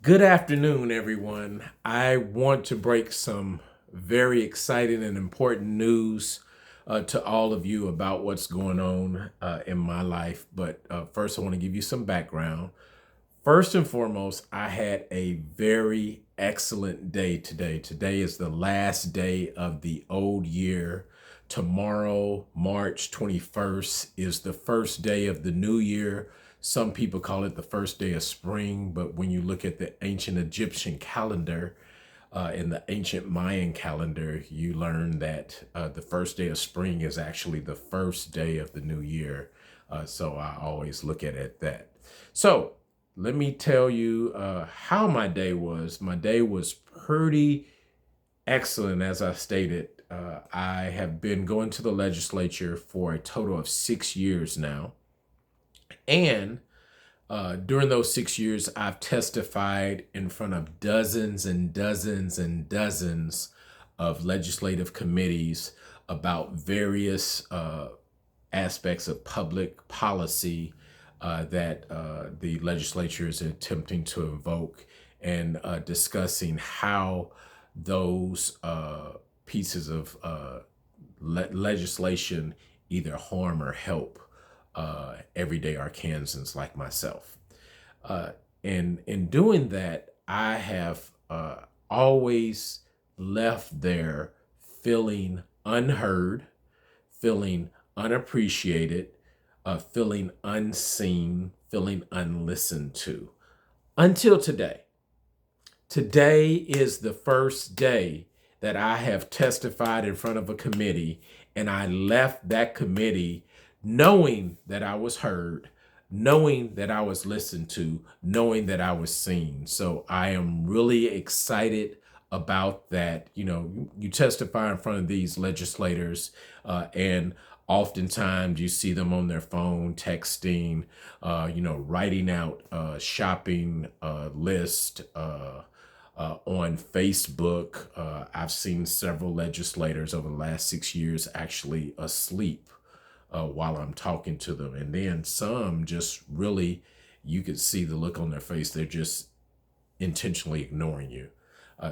Good afternoon, everyone. I want to break some very exciting and important news to all of you about what's going on in my life. But first, I want to give you some background. First and foremost, I had a very excellent day today. Today is the last day of the old year. Tomorrow, March 21st, is the first day of the new year. Some people call it the first day of spring, but when you look at the ancient Egyptian calendar and the ancient Mayan calendar, you learn that the first day of spring is actually the first day of the new year. So I always look at it that. So let me tell you how my day was. My day was pretty excellent, as I stated. I have been going to the legislature for a total of 6 years now. And during those 6 years, I've testified in front of dozens and dozens and dozens of legislative committees about various aspects of public policy that the legislature is attempting to invoke, and discussing how those pieces of legislation either harm or help everyday Arkansans like myself. And in doing that, I have always left there feeling unheard, feeling unappreciated, feeling unseen, feeling unlistened to, until today. Today is the first day that I have testified in front of a committee, and I left that committee knowing that I was heard, knowing that I was listened to, knowing that I was seen. So I am really excited about that. You know, you testify in front of these legislators, and oftentimes you see them on their phone, texting, writing out shopping list on Facebook. I've seen several legislators over the last 6 years actually asleep while I'm talking to them. And then some just really, you could see the look on their face. They're just intentionally ignoring you.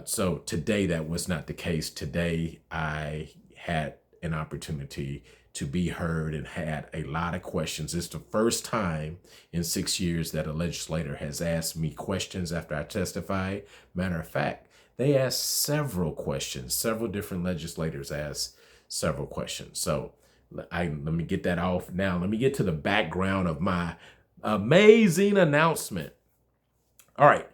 So today that was not the case. Today I had an opportunity to be heard and had a lot of questions. It's the first time in 6 years that a legislator has asked me questions after I testified. Matter of fact, they asked several questions. Several different legislators asked several questions. So let me get that off now. Let me get to the background of my amazing announcement. All right.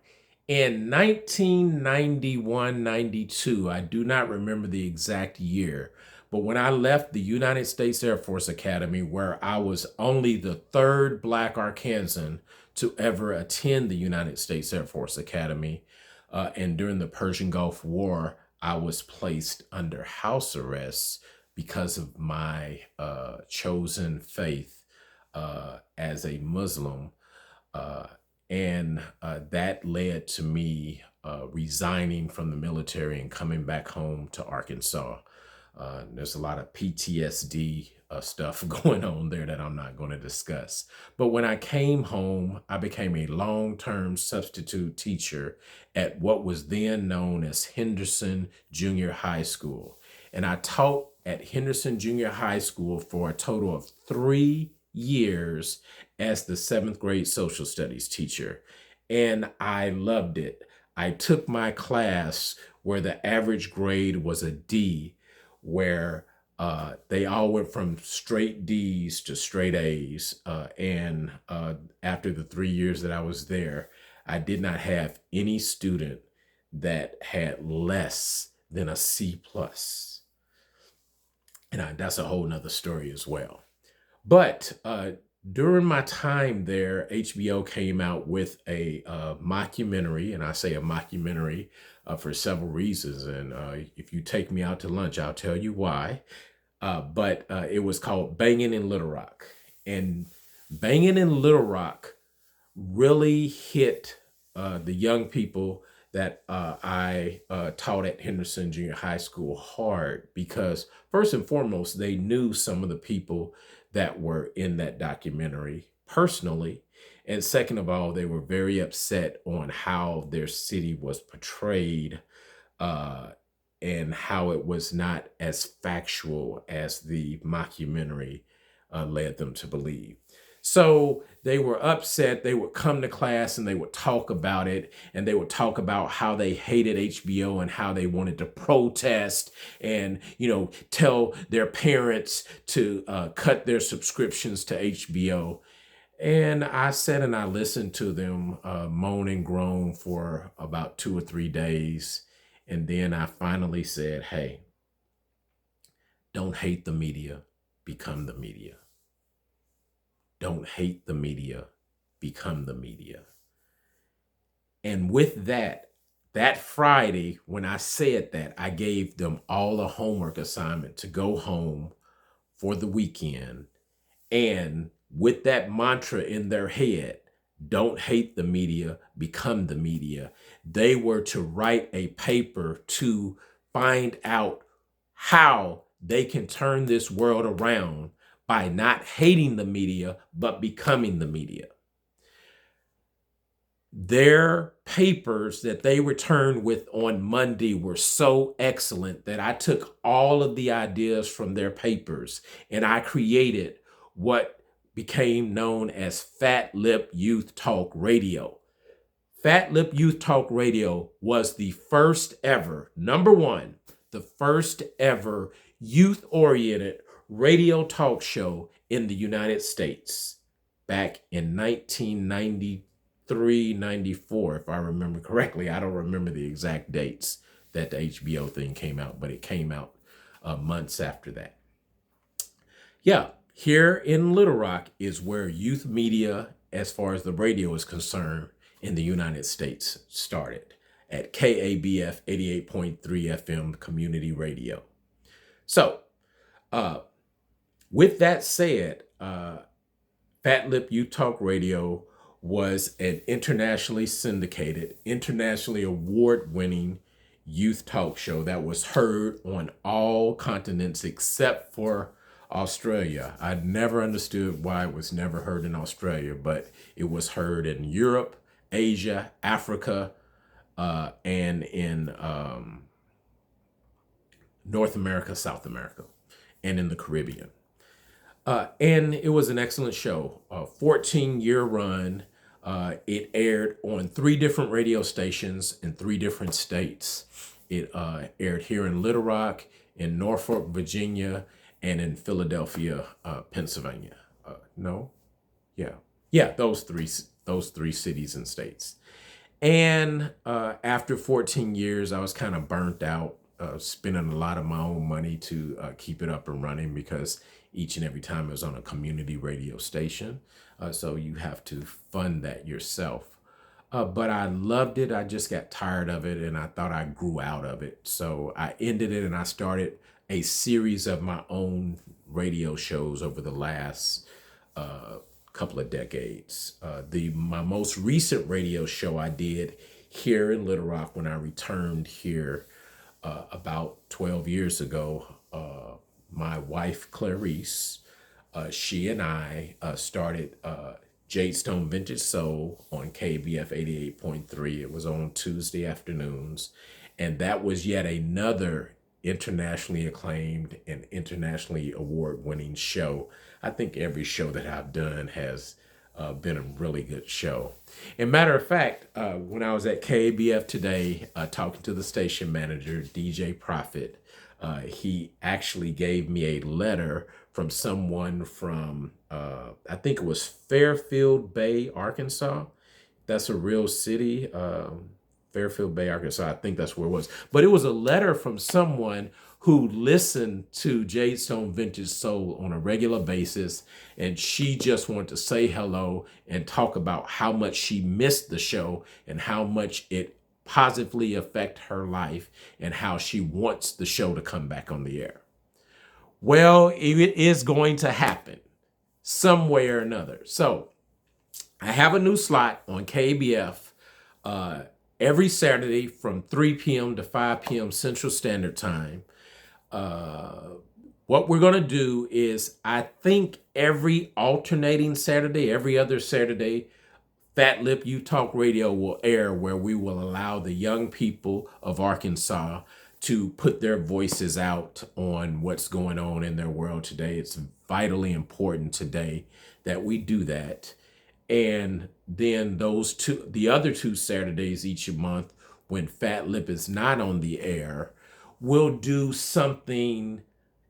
In 1991-92, I do not remember the exact year, but when I left the United States Air Force Academy, where I was only the third Black Arkansan to ever attend the United States Air Force Academy, and during the Persian Gulf War, I was placed under house arrest because of my chosen faith as a Muslim. And that led to me resigning from the military and coming back home to Arkansas. There's a lot of PTSD stuff going on there that I'm not going to discuss. But when I came home, I became a long-term substitute teacher at what was then known as Henderson Junior High School. And I taught at Henderson Junior High School for a total of 3 years as the seventh grade social studies teacher. And I loved it. I took my class where the average grade was a D, where they all went from straight D's to straight A's. And after the 3 years that I was there, I did not have any student that had less than a C plus. And that's a whole nother story as well. But during my time there, HBO came out with a mockumentary, and I say a mockumentary for several reasons. And if you take me out to lunch, I'll tell you why. But it was called Bangin In Little Rock. And Bangin In Little Rock really hit the young people that I taught at Henderson Junior High School hard, because first and foremost, they knew some of the people that were in that documentary personally. And second of all, they were very upset on how their city was portrayed, uh, and how it was not as factual as the mockumentary led them to believe. So they were upset. They would come to class and they would talk about it, and they would talk about how they hated HBO and how they wanted to protest and, tell their parents to cut their subscriptions to HBO. And I sat and I listened to them moan and groan for about 2 or 3 days. And then I finally said, hey, don't hate the media, become the media. Don't hate the media, become the media. And with that Friday, when I said that, I gave them all a homework assignment to go home for the weekend. And with that mantra in their head, don't hate the media, become the media, they were to write a paper to find out how they can turn this world around by not hating the media, but becoming the media. Their papers that they returned with on Monday were so excellent that I took all of the ideas from their papers and I created what became known as PHAT LIP Youth Talk Radio. PHAT LIP Youth Talk Radio was the first ever, number one, the first ever youth-oriented radio talk show in the United States back in 1993, 94, if I remember correctly. I don't remember the exact dates that the HBO thing came out, but it came out months after that. Yeah, here in Little Rock is where youth media, as far as the radio is concerned, in the United States started at KABF 88.3 FM community radio. So, with that said, PHAT LIP Youth Talk Radio was an internationally syndicated, internationally award-winning youth talk show that was heard on all continents except for Australia. I never understood why it was never heard in Australia, but it was heard in Europe, Asia, Africa, and in North America, South America, and in the Caribbean. And it was an excellent show, a 14-year run. It aired on 3 different radio stations in 3 different states. It aired here in Little Rock, in Norfolk, Virginia, and in Philadelphia, Pennsylvania. Those three cities and states. And after 14 years, I was kind of burnt out, spending a lot of my own money to keep it up and running, because each and every time it was on a community radio station. So you have to fund that yourself. But I loved it. I just got tired of it, and I thought I grew out of it. So I ended it, and I started a series of my own radio shows over the last couple of decades. My most recent radio show I did here in Little Rock when I returned here about 12 years ago. My wife, Clarice, she and I started Jadestone Vintage Soul on KABF 88.3. It was on Tuesday afternoons. And that was yet another internationally acclaimed and internationally award-winning show. I think every show that I've done has been a really good show. And matter of fact, when I was at KABF today, talking to the station manager, DJ Prophet, he actually gave me a letter from someone from, I think it was Fairfield Bay, Arkansas. That's a real city. Fairfield Bay, Arkansas. I think that's where it was. But it was a letter from someone who listened to Jadestone Vintage Soul on a regular basis, and she just wanted to say hello and talk about how much she missed the show and how much it positively affect her life and how she wants the show to come back on the air. Well, it is going to happen some way or another. So I have a new slot on KBF every Saturday from 3 p.m. to 5 p.m. Central Standard Time. What we're going to do is, I think every alternating Saturday, every other Saturday, Fat Lip Youth Talk Radio will air, where we will allow the young people of Arkansas to put their voices out on what's going on in their world today. It's vitally important today that we do that. And then the other two Saturdays each month, when Fat Lip is not on the air, we'll do something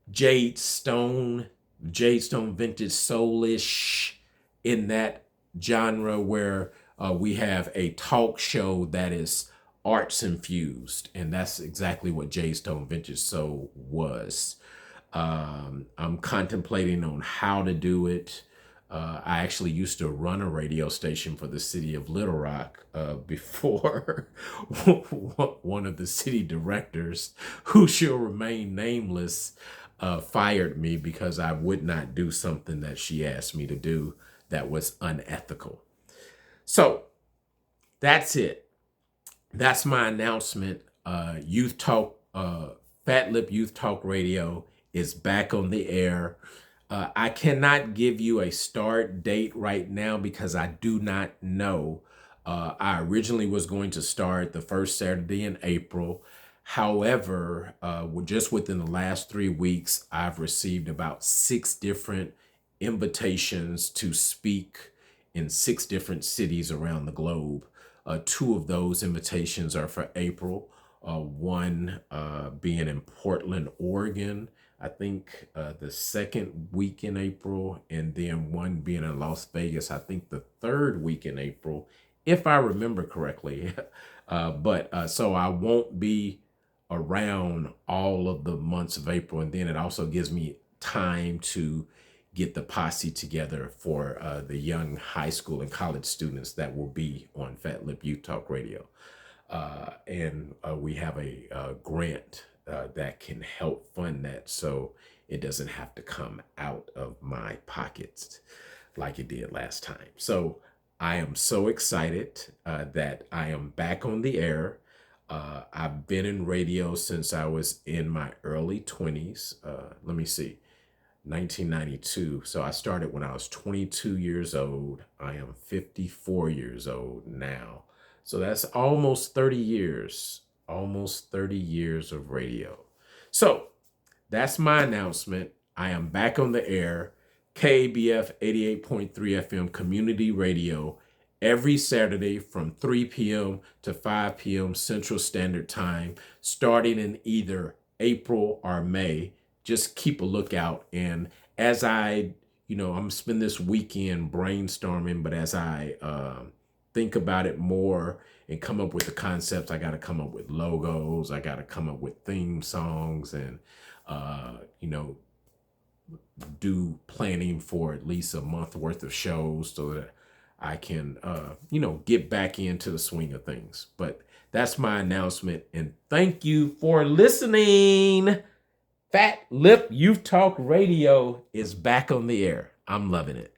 Jadestone Vintage Soul-ish, in that genre, where we have a talk show that is arts infused, and that's exactly what Jadestone Vintage Soul was. I'm contemplating on how to do it. I actually used to run a radio station for the city of Little Rock before one of the city directors, who shall remain nameless, fired me because I would not do something that she asked me to do that was unethical. So that's it. That's my announcement. Youth Talk, Fat Lip Youth Talk Radio is back on the air. I cannot give you a start date right now because I do not know. I originally was going to start the first Saturday in April. However, just within the last 3 weeks, I've received about 6 different invitations to speak in 6 different cities around the globe. 2 of those invitations are for April. One being in Portland, Oregon, I think the second week in April, and then one being in Las Vegas, I think the third week in April, if I remember correctly. So I won't be around all of the months of April, and then it also gives me time to get the posse together for the young high school and college students that will be on Fat Lip Youth Talk Radio. And we have a grant that can help fund that, so it doesn't have to come out of my pockets like it did last time. So I am so excited that I am back on the air. I've been in radio since I was in my early 20s. Let me see, 1992. So I started when I was 22 years old. I am 54 years old now. So that's almost 30 years of radio. So that's my announcement. I am back on the air, KABF 88.3 FM community radio, every Saturday from 3 p.m. to 5 p.m. Central Standard Time, starting in either April or May. Just keep a lookout. And as I'm spending this weekend brainstorming, but as I think about it more and come up with the concepts, I got to come up with logos. I got to come up with theme songs and, do planning for at least a month worth of shows so that I can, get back into the swing of things. But that's my announcement. And thank you for listening. Fat Lip Youth Talk Radio is back on the air. I'm loving it.